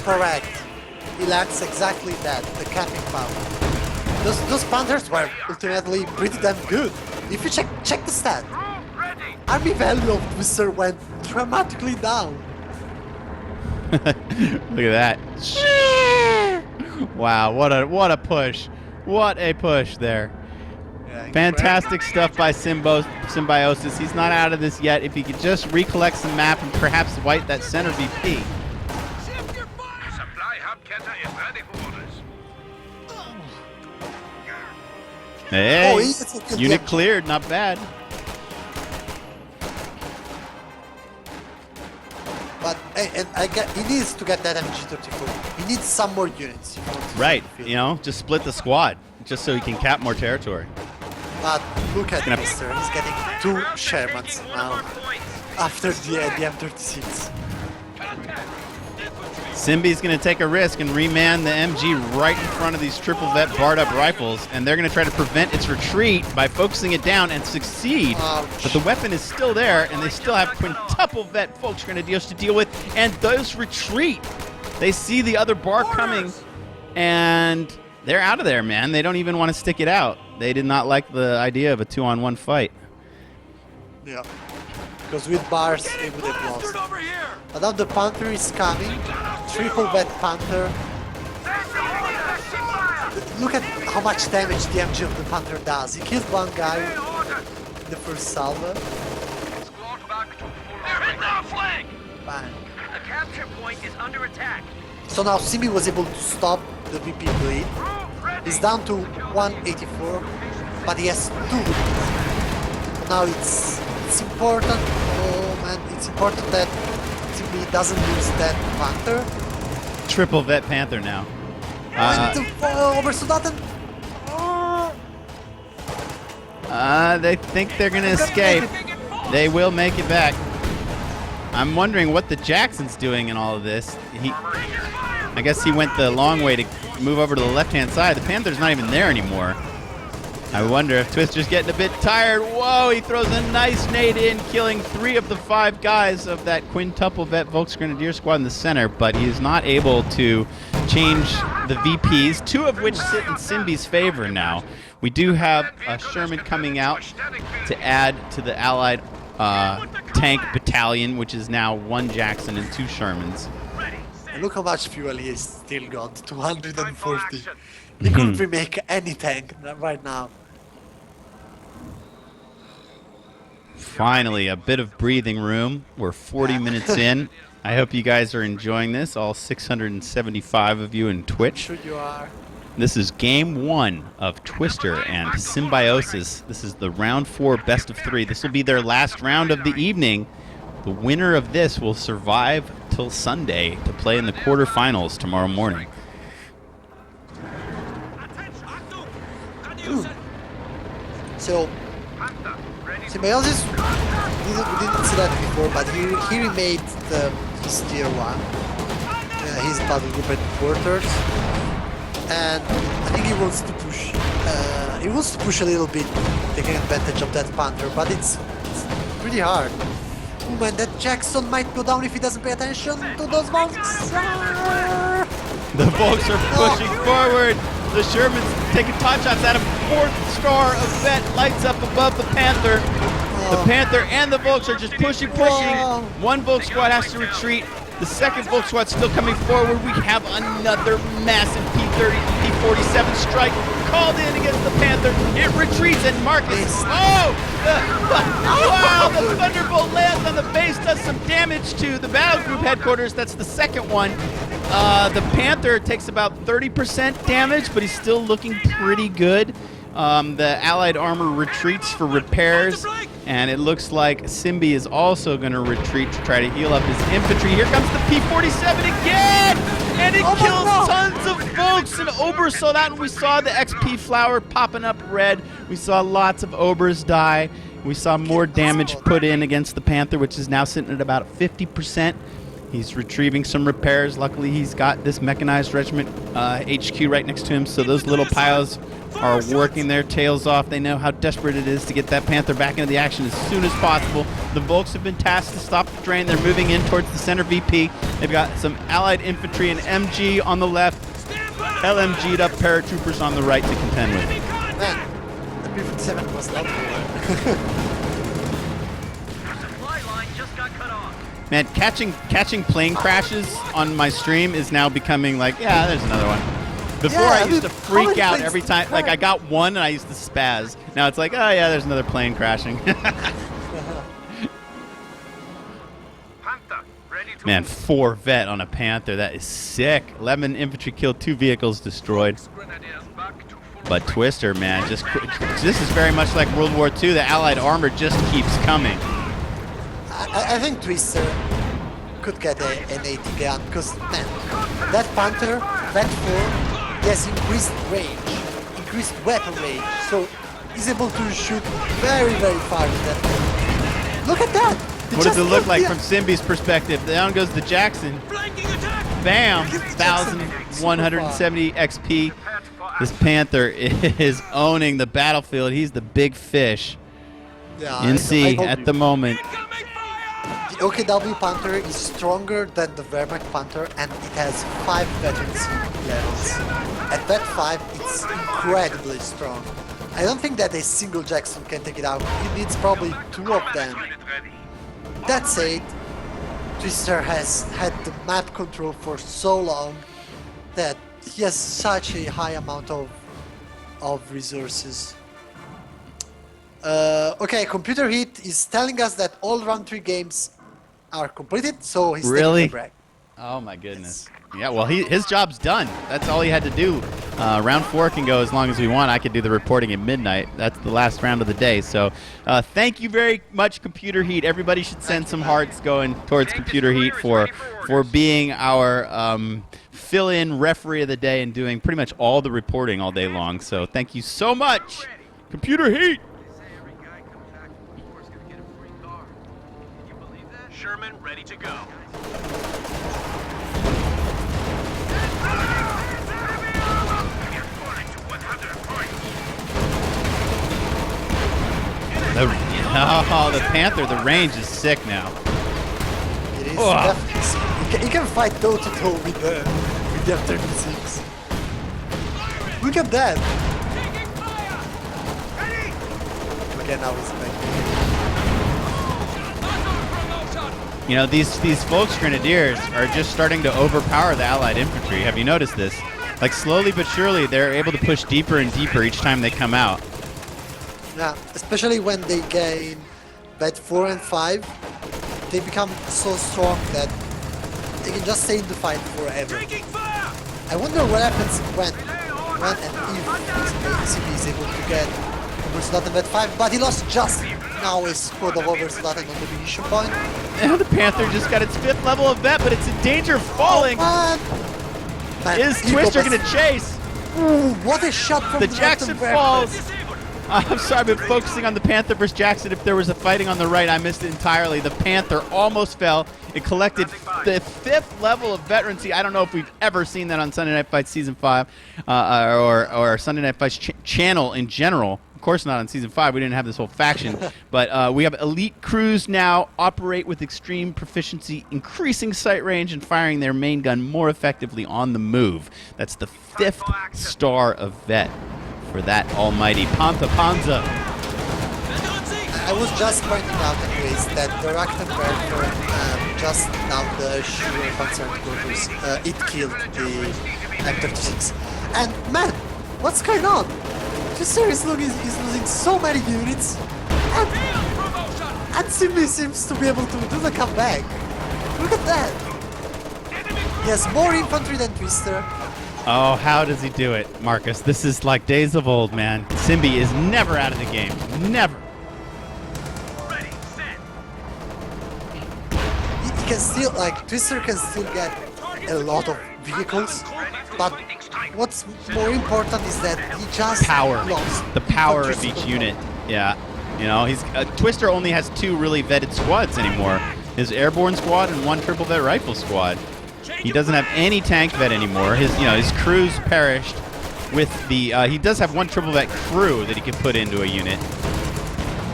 Correct. He lacks exactly that, the capping power. Those Panthers were ultimately pretty damn good. If you check the stat, army value of Twister went dramatically down. Look at that. Wow, what a push. What a push there. Yeah, fantastic stuff by Symbiosis. He's not out of this yet. If he could just recollect some map and perhaps wipe that center VP. Supply hub Kenta is ready for orders. Hey, Oh, it's a good unit DMG. cleared, not bad. But and he needs to get that MG34. He needs some more units. If you want to Right, fight the field. you know, just split the squad, just so he can cap more territory. But look at Gonna- Mister. He's getting 2 Shermans Taking one of now our points. after the M36. Simbi's going to take a risk and reman the MG right in front of these triple vet barred up rifles, and they're going to try to prevent its retreat by focusing it down and succeed. Ouch. But the weapon is still there, and they still have quintuple vet folks grenadiers to deal with, and those retreat. They see the other bar coming, and they're out of there, man. They don't even want to stick it out. They did not like the idea of a 2-on-1 fight. Yeah. Because with bars, they would have lost. But now the Panther is coming. Triple vet Panther. Look at how much damage the MG of the Panther does. He killed one guy in the first salvo. Squad back to full array. Bang. The capture point is under attack. So now Simi was able to stop the VP bleed. He's down to 184, but he has 2 weapons. Now it's important. Oh man, it's important that Simi doesn't lose that Panther. Triple vet Panther now. Oversoldaten. They think they're going to escape. They will make it back. I'm wondering what the Jackson's doing in all of this. I guess he went the long way to move over to the left-hand side. The Panther's not even there anymore. I wonder if Twister's getting a bit tired. Whoa, he throws a nice nade in, killing 3 of the 5 guys of that quintuple vet Volksgrenadier squad in the center, but he is not able to change the VPs, 2 of which sit in Simbi's favor now. We do have a Sherman coming out to add to the Allied tank battalion, which is now 1 Jackson and 2 Shermans. Look how much fuel he has still got. 240. He couldn't remake any tank right now. Finally, a bit of breathing room. We're 40 minutes in. I hope you guys are enjoying this, all 675 of you in Twitch. Sure you are. This is game 1 of Twister and Symbiosis. This is the round 4 best of 3. This will be their last round of the evening. The winner of this will survive till Sunday to play in the quarterfinals tomorrow morning. So, Symbiosis, we didn't see that before, but he remade his tier 1, his battle group headquarters, and I think he wants to push a little bit, taking advantage of that Panther, but it's pretty hard. Oh man, that Jackson might go down if he doesn't pay attention to those Volks. The Volks are pushing forward. The Shermans taking pot shots at him. 4th star of Vet lights up above the Panther. The Panther and the Volks are just pushing. Whoa. 1 Volk squad has to retreat. The 2nd Volk squad still coming forward. We have another massive P-30, P-47 strike called in against the Panther. It retreats and Marcus. Oh! Wow! The Thunderbolt lands on the base, does some damage to the battle group headquarters. That's the 2nd one. The Panther takes about 30% damage, but he's still looking pretty good. The Allied armor retreats for repairs, and it looks like Simbi is also going to retreat to try to heal up his infantry. Here comes the P-47 again, and it kills tons of folks. And Ober saw that, and we saw the XP flower popping up red. We saw lots of Obers die. We saw more damage put in against the Panther, which is now sitting at about 50%. He's retrieving some repairs. Luckily, he's got this mechanized regiment HQ right next to him, so those little piles are working their tails off. They know how desperate it is to get that Panther back into the action as soon as possible. The Volks have been tasked to stop the drain. They're moving in towards the center VP. They've got some Allied infantry and MG on the left, LMG'd up paratroopers on the right to contend with. Man, the P-57 was not good. Supply line just got cut off. Man, catching plane crashes on my stream is now becoming like, yeah, there's another one. Before I used to freak out every time, like I got one and I used to spaz. Now it's like, oh yeah, there's another plane crashing. Panther, ready to Man, move. 4 vet on a Panther, that is sick. 11 infantry killed, 2 vehicles destroyed. Grenadiers back to full But Twister, man, this is very much like World War II. The Allied armor just keeps coming. I think Twister could get an 80 gun because, man, that Panther, that 4, he has increased range, increased weapon range, so he's able to shoot very, very far with that. Look at that! What does it look like from Symbi's perspective? Down goes the Jackson. Bam! 1,170 XP. This Panther is owning the battlefield. He's the big fish in C at the moment. The OKW Panther is stronger than the Wehrmacht Panther, and it has 5 veterancy levels. At that 5, it's incredibly strong. I don't think that a single Jackson can take it out. It needs probably 2 of them. That said, Twister has had the map control for so long that he has such a high amount of resources. Okay, Computer Heat is telling us that all round 3 games are completed, so he's Really? taking a break. Oh my goodness. Yeah, well, his job's done. That's all he had to do. Round 4 can go as long as we want. I could do the reporting at midnight. That's the last round of the day. So thank you very much, Computer Heat. Everybody should send some hearts going towards Computer Heat for being our fill-in referee of the day and doing pretty much all the reporting all day long. So thank you so much, Computer Heat. Sherman ready to go. The Panther, the range is sick now. It is Oh. definitely sick. He can fight toe to toe with the F-36. Look at that! Okay, now he's back. You know, these Volksgrenadiers are just starting to overpower the Allied infantry. Have you noticed this? Like, slowly but surely, they're able to push deeper and deeper each time they come out. Yeah, especially when they gain Vet 4 and 5, they become so strong that they can just stay in the fight forever. I wonder what happens when and if CB is able to get Overslot Vet 5, but he lost just now a squad of Overslot on the munition point. And the Panther just got its 5th level of vet, but it's in danger of falling. Man, Is Twister going to chase? Ooh, what a shot from The Jackson falls. I'm sorry, I've been focusing on the Panther versus Jackson. If there was a fighting on the right, I missed it entirely. The Panther almost fell. It collected the 5th level of veterancy. I don't know if we've ever seen that on Sunday Night Fights Season 5 or Sunday Night Fights channel in general. Of course not on Season 5. We didn't have this whole faction. But we have elite crews now operate with extreme proficiency, increasing sight range and firing their main gun more effectively on the move. That's the 5th star of vet for that almighty Panther Panzer. I was just pointing out anyways that the Rachtenberg just now the Shure Panzer Quarters, it killed the M36. And man, what's going on? Twister is losing so many units, and Simbi seems to be able to do the comeback. Look at that! He has more infantry than Twister. Oh, how does he do it, Marcus? This is like days of old, man. Simbi is never out of the game. Never. Ready, set. He can still, like, Twister can still get a lot of vehicles, but what's more important is that he just lost the power infantry of each support. unit. Yeah, you know, he's Twister only has 2 really vetted squads anymore. His airborne squad and 1 triple vet rifle squad. He doesn't have any tank vet anymore. His crews perished with the. He does have 1 triple vet crew that he can put into a unit.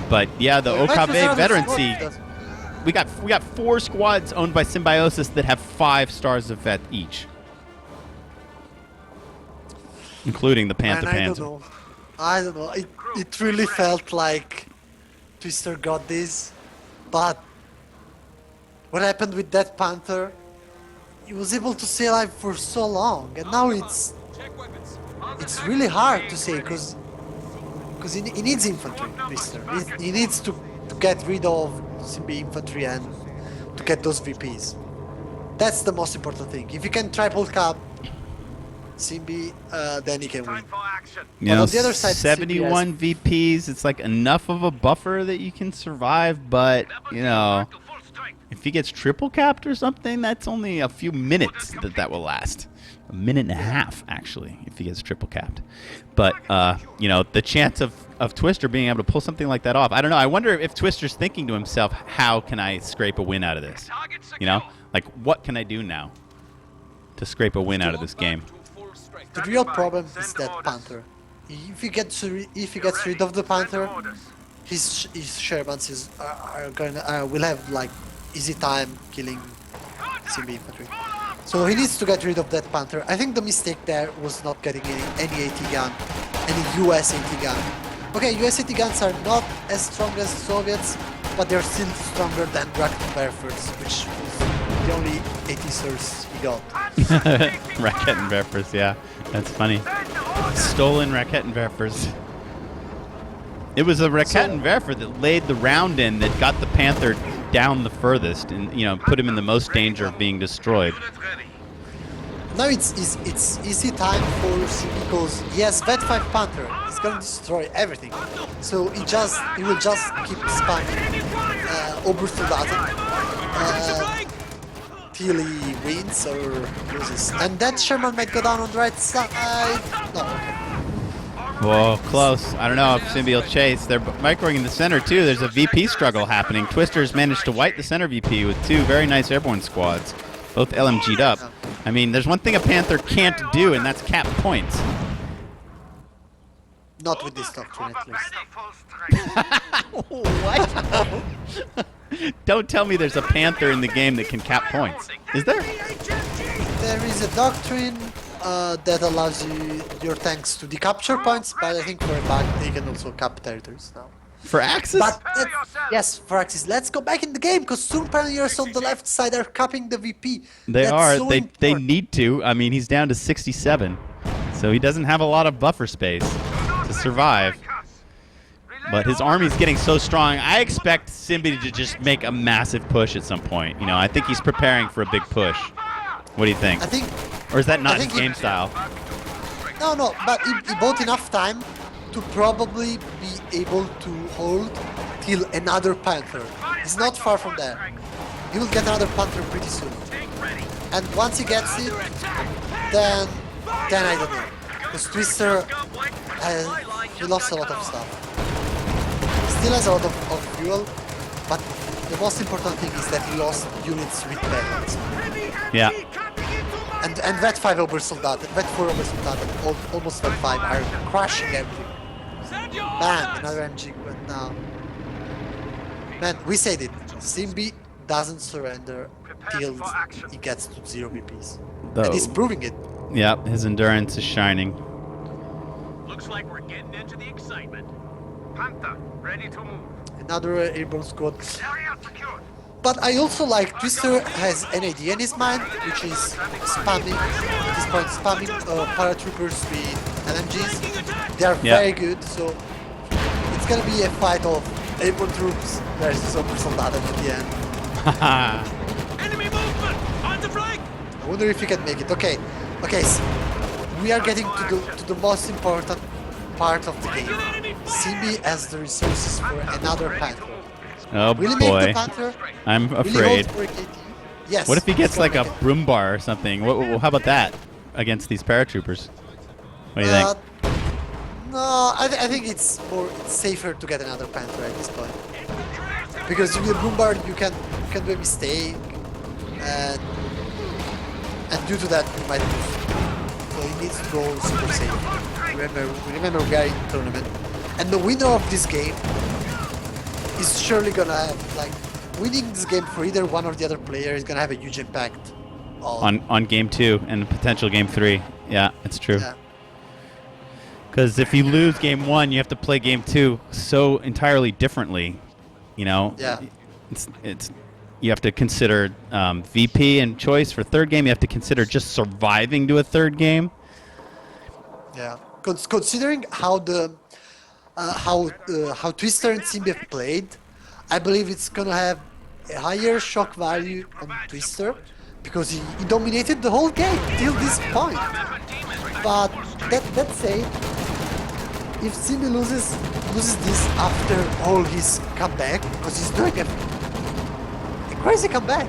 But yeah, the OKW Veterancy. We got 4 squads owned by Symbiosis that have 5 stars of vet each, including the Panther Man, Panzer. I don't know. It really felt like Twister got this, but what happened with that Panther? He was able to stay alive for so long, and now it's really hard to say because he needs infantry, Twister. He needs to get rid of CB infantry and to get those VPs. That's the most important thing. If you can triple cap Simbi, then he can win. Time for action. You But know, on the other side, 71 VPs, it's like enough of a buffer that you can survive, but, you know, To full strength. if he gets triple capped or something, that's only a few minutes that will last. A minute and a half, actually, if he gets triple capped. But, you know, the chance of Twister being able to pull something like that off, I don't know. I wonder if Twister's thinking to himself, how can I scrape a win out of this? Target secure. You know, like, what can I do now to scrape a win out of this game? The real problem is that Panther. If he gets rid of the Panther, his Shermans will have like easy time killing Simbi infantry. So he needs to get rid of that Panther. I think the mistake there was not getting any AT gun, any US AT gun. Okay, US AT guns are not as strong as Soviets, but they're still stronger than Raketwerfers, which was the only AT source he got. Raketwerfers, yeah. That's funny. Stolen Raketwerfers. It was a Raketwerfer that laid the round in that got the Panther down the furthest and, you know, put him in the most danger of being destroyed. Now it's easy time for Simbi because he has Vet 5 Panther. He's gonna destroy everything. So he will just keep spamming Obersoldaten till he wins or loses. And that Sherman might go down on the right side. No, okay. Whoa, close. I don't know if Simbi will chase. They're microing in the center, too. There's a VP struggle happening. Twister's managed to wipe the center VP with two very nice airborne squads, both LMG'd up. I mean, there's one thing a Panther can't do, and that's cap points. Not with this doctrine, at least. What? Don't tell me there's a Panther in the game that can cap points. Is there? There is a doctrine that allows your tanks to decapture points, but I think for a bug they can also cap territories now. For Axis? But yes, for Axis. Let's go back in the game because soon pioneers on the left side are capping the VP. They That's are. so They important. need to. I mean, he's down to 67, so he doesn't have a lot of buffer space to survive. But his army's getting so strong. I expect Simbi to just make a massive push at some point. You know, I think he's preparing for a big push. What do you think? I think Or is that not I his think game style? no, but he bought enough time to probably be able to hold till another Panther. He's not far from there. He will get another Panther pretty soon. And once he gets it, then I don't know. Because Twister he lost a lot of stuff. He still has a lot of fuel, but the most important thing is that he lost units with weapons. Yeah. And Vet 5 Obersoldaten, Vet 4 Obersoldaten, almost Vet 5 are crushing everything. Man, another MG went down. Man, we said it. Simbi doesn't surrender till he gets to 0 VPs. And he's proving it. Yep, his endurance is shining. Looks like we're getting into the excitement. Panther, ready to move. Another airborne squad. Area secured. But I also like Twister has an idea in his mind, which is spamming, at this point, spamming paratroopers with LMGs. They are very good, so it's gonna be a fight of airborne troops versus Obersoldaten at the end. Enemy movement! On the flank! I wonder if he can make it. Okay, so we are getting to the most important part of the game. Simbi has the resources for another Panther. Oh Will he make boy, the Panther? I'm Will he afraid. hold for AT? Yes. What if he he's gets gonna like a make it. broom bar or something? How about that against these paratroopers? What do you think? No, I think it's safer to get another Panther at this point. Because with a bombard you can do a mistake, and due to that you might lose. So he needs to go super safe. Remember we are in tournament, and the winner of this game is surely gonna have, like, winning this game for either one or the other player is gonna have a huge impact On game 2 and potential game 3. Yeah, it's true. Yeah. Because if you lose game 1, you have to play game 2 so entirely differently. You know. Yeah. It's you have to consider VP and choice for third game. You have to consider just surviving to a third game. Yeah, considering how how Twister and Simbi have played, I believe it's gonna have a higher shock value on Twister because he dominated the whole game till this point. But that said, if Simbi loses this after all his comeback, because he's doing a crazy comeback,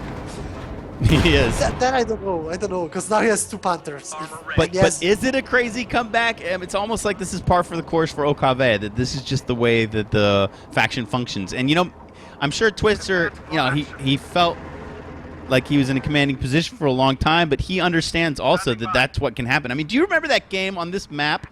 He is. then I don't know, because now he has 2 Panthers. But is it a crazy comeback? It's almost like this is par for the course for Okave, that this is just the way that the faction functions. And, you know, I'm sure Twister, you know, he felt like he was in a commanding position for a long time, but he understands also that that's what can happen. I mean, do you remember that game on this map?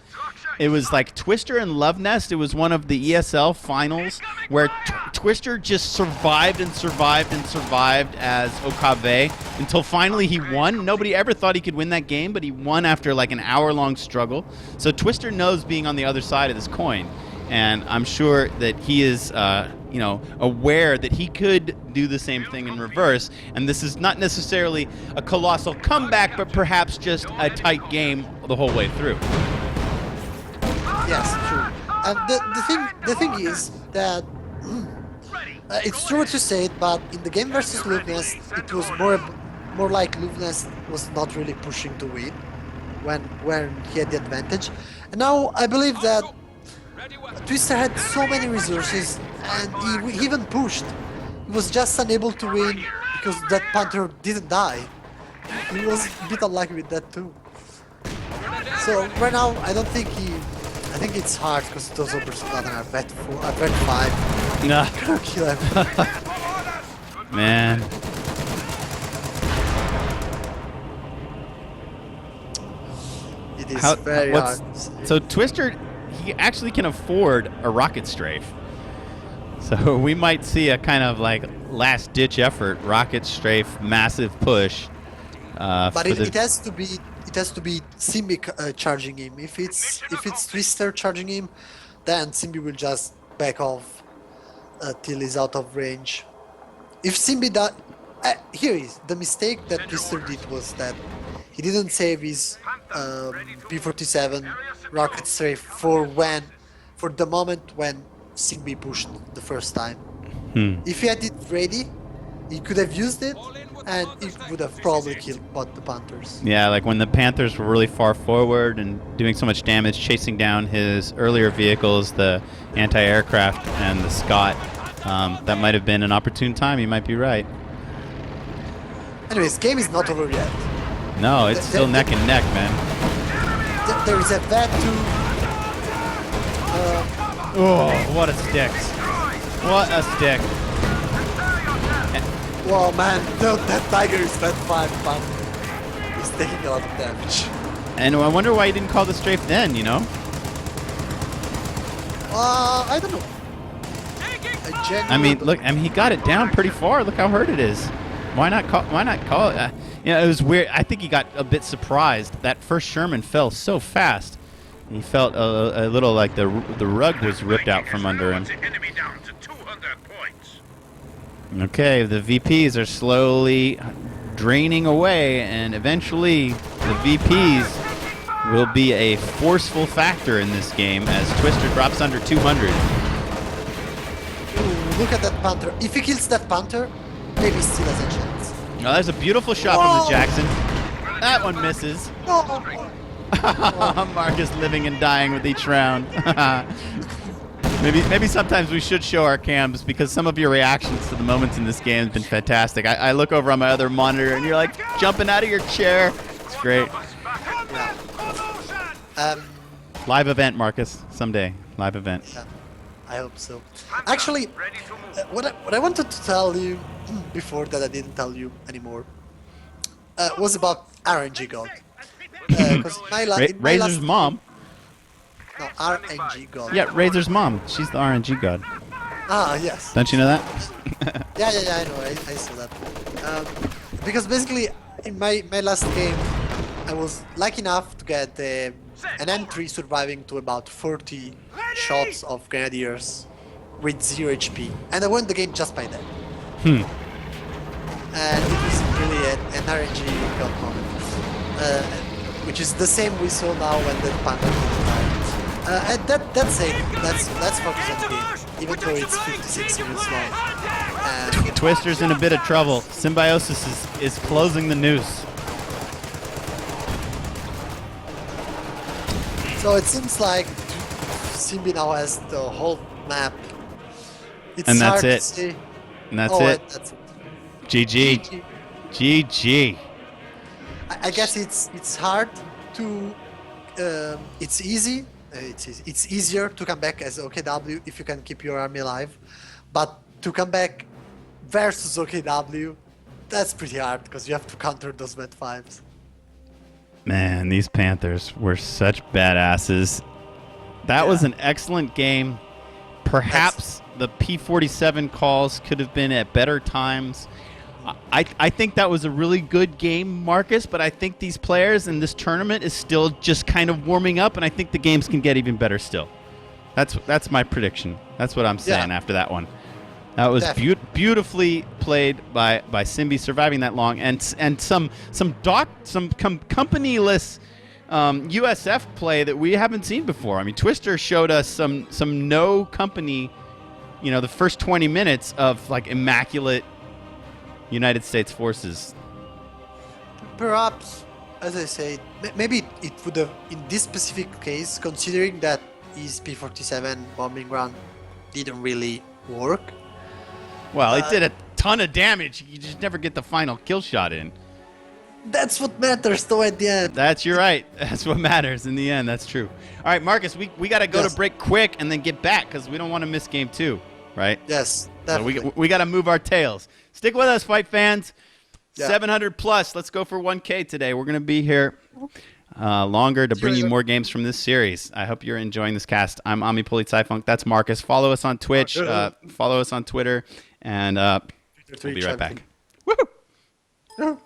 It was like Twister and Love Nest. It was one of the ESL finals where Twister just survived and survived and survived as Okave until finally he won. Nobody ever thought he could win that game, but he won after like an hour-long struggle. So Twister knows being on the other side of this coin, and I'm sure that he is you know, aware that he could do the same thing in reverse, and this is not necessarily a colossal comeback, but perhaps just a tight game the whole way through. Yes, true. And the thing is that it's true what you said, but in the game versus Lugness, it was more like Lugness was not really pushing to win when he had the advantage. And now I believe that Twister had so many resources, and he even pushed. He was just unable to win because that Panther didn't die. He was a bit unlucky with that too. So right now, I don't think I think it's hard because those Obersoladen are vet 5. Nah. Gonna kill him. Man. It is very hard. So Twister, he actually can afford a rocket strafe. So we might see a kind of like last-ditch effort, rocket strafe, massive push. But it has to be Simbi charging him. If it's Twister charging him, then Simbi will just back off till he's out of range. If Simbi does, here is the mistake that Twister did was that he didn't save his P47 rocket strafe for the moment when Simbi pushed the first time. If he had it ready, he could have used it, and it would have probably killed both the Panthers. Yeah, like when the Panthers were really far forward and doing so much damage, chasing down his earlier vehicles, the anti-aircraft and the Scott. That might have been an opportune time. You might be right. Anyways, game is not over yet. No, it's still neck and neck, man. There is a vet too. Oh, what a stick. What a stick. Whoa, man, that tiger is vet 5, but he's taking a lot of damage. And I wonder why he didn't call the strafe then, you know? I don't know. I mean, look, he got it down pretty far. Look how hurt it is. Why not call it? You know, it was weird. I think he got a bit surprised. That first Sherman fell so fast. He felt a little like the rug was ripped out from under him. Okay, the VPs are slowly draining away, and eventually the VPs will be a forceful factor in this game as Twister drops under 200. Ooh, look at that Panther. If he kills that Panther, maybe he still has a chance. Oh, there's a beautiful shot from the Jackson. That one misses. No. Marcus living and dying with each round. Maybe sometimes we should show our cams because some of your reactions to the moments in this game have been fantastic. I look over on my other monitor and you're like jumping out of your chair. It's great. Live event, Marcus. Someday. Live event. Yeah, I hope so. Actually, what I wanted to tell you before that I didn't tell you anymore was about RNG God. Because Razor's mom. No, RNG God. Yeah, Razor's mom. She's the RNG god. Ah, yes. Don't you know that? Yeah, I know. I saw that. Because basically, in my last game, I was lucky enough to get an M3 surviving to about 40 shots of Grenadiers with 0 HP. And I won the game just by that. And it was really an RNG God moment. Which is the same we saw now when the Panther didn't die. And that's it. Let's focus on the game, even though it's 56 minutes long. Twister's in a bit of trouble. Symbiosis is closing the noose. So it seems like Simbi now has the whole map. It's And that's hard to it. say. And that's Oh, it. That's it. GG. GG. I guess it's hard to. It's easy. It's easier to come back as OKW if you can keep your army alive, but to come back versus OKW, that's pretty hard because you have to counter those Met 5s. Man, these Panthers were such badasses. That was an excellent game. Perhaps the P-47 calls could have been at better times. I think that was a really good game, Marcus, but I think these players in this tournament is still just kind of warming up, and I think the games can get even better still. That's my prediction. That's what I'm saying after that one. That was beautifully played by Simbi, surviving that long, and some companyless USF play that we haven't seen before. I mean, Twister showed us some no company, the first 20 minutes of like immaculate United States forces. Perhaps, as I said, maybe it would have, in this specific case, considering that his P-47 bombing run didn't really work. Well, it did a ton of damage. You just never get the final kill shot in. That's what matters, though, at the end. You're right. That's what matters in the end. That's true. All right, Marcus, we got to go to break quick and then get back because we don't want to miss game 2, right? Yes, So definitely. we got to move our tails. Stick with us, fight fans. Yeah. 700 plus. Let's go for 1K today. We're going to be here longer to bring you more games from this series. I hope you're enjoying this cast. I'm Ami Polizeifunk. That's Marcus. Follow us on Twitch. Follow us on Twitter. And we'll be right back. Woohoo!